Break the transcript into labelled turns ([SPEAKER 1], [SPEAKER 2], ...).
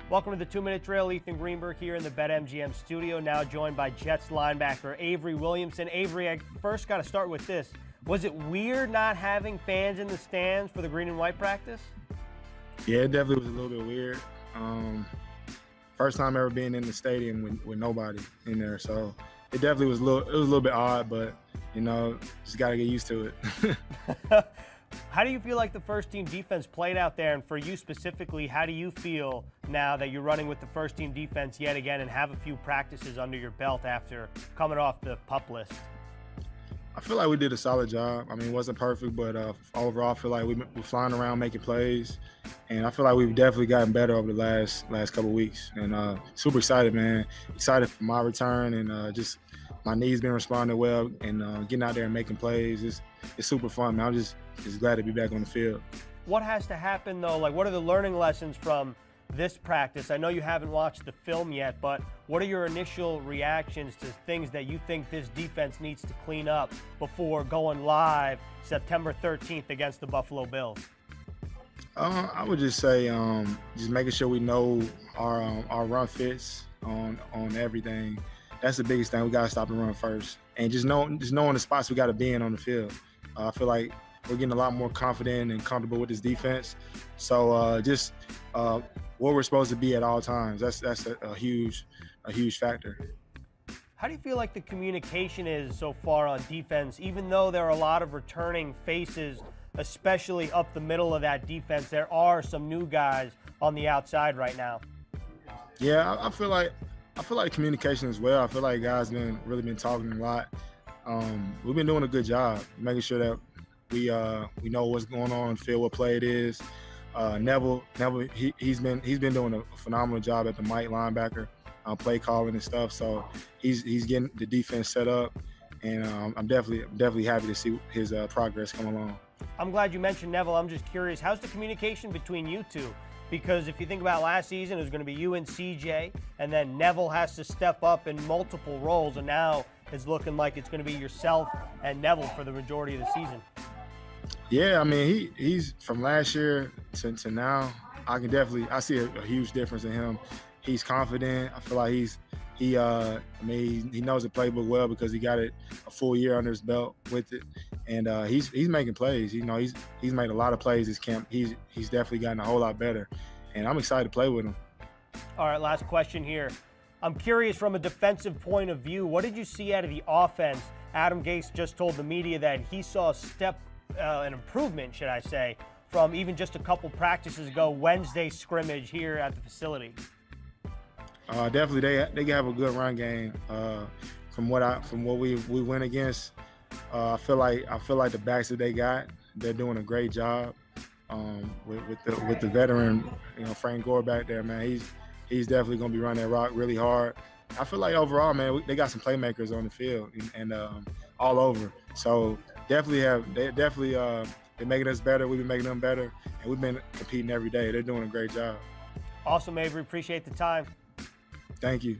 [SPEAKER 1] Welcome to the 2-Minute Drill. Ethan Greenberg here in the BetMGM studio, now joined by Jets linebacker Avery Williamson. Avery, I first got to start with this. Was it weird not having fans in the stands for the green and white practice?
[SPEAKER 2] Yeah, it definitely was a little bit weird. First time ever being in the stadium with nobody in there, so it definitely was a little bit odd, but you know, just got to get used to it.
[SPEAKER 1] How do you feel like the first team defense played out there? And for you specifically, how do you feel now that you're running with the first team defense yet again and have a few practices under your belt after coming off the PUP list?
[SPEAKER 2] I feel like we did a solid job. I mean, it wasn't perfect, but overall, I feel like we're flying around making plays, and I feel like we've definitely gotten better over the last couple of weeks. And super excited, man. Excited for my return, and just my knees been responding well, and getting out there and making plays. It's super fun, man. I'm just glad to be back on the field.
[SPEAKER 1] What has to happen, though? Like, what are the learning lessons from this practice? I know you haven't watched the film yet, but what are your initial reactions to things that you think this defense needs to clean up before going live September 13th against the Buffalo Bills?
[SPEAKER 2] I would just say just making sure we know our run fits on everything. That's the biggest thing. We got to stop the run first, and just knowing the spots we got to be in on the field. I feel like we're getting a lot more confident and comfortable with this defense. So just where we're supposed to be at all times. That's a huge factor.
[SPEAKER 1] How do you feel like the communication is so far on defense? Even though there are a lot of returning faces, especially up the middle of that defense, there are some new guys on the outside right now.
[SPEAKER 2] Yeah, I feel like communication as well. I feel like guys really been talking a lot. We've been doing a good job making sure that we know what's going on and feel what play it is. Neville, he's been doing a phenomenal job at the Mike linebacker, play calling and stuff. So he's getting the defense set up, and I'm definitely happy to see his progress come along.
[SPEAKER 1] I'm glad you mentioned Neville. I'm just curious, how's the communication between you two? Because if you think about last season, it was going to be you and CJ, and then Neville has to step up in multiple roles, and now it's looking like it's going to be yourself and Neville for the majority of the season.
[SPEAKER 2] Yeah, I mean, he's from last year to now. I see a huge difference in him. He's confident. I feel like he knows the playbook well because he got it a full year under his belt with it, and he's making plays. You know, he's made a lot of plays this camp. He's definitely gotten a whole lot better, and I'm excited to play with him.
[SPEAKER 1] All right, last question here. I'm curious from a defensive point of view, what did you see out of the offense? Adam Gase just told the media that he saw an improvement, should I say, from even just a couple practices ago, Wednesday scrimmage here at the facility.
[SPEAKER 2] Definitely, they have a good run game. From what we went against, I feel like the backs that they got, they're doing a great job. With the veteran, Frank Gore back there, man, he's definitely gonna be running that rock really hard. I feel like overall, man, they got some playmakers on the field and all over. So they're making us better. We've been making them better, and we've been competing every day. They're doing a great job.
[SPEAKER 1] Awesome, Avery. Appreciate the time.
[SPEAKER 2] Thank you.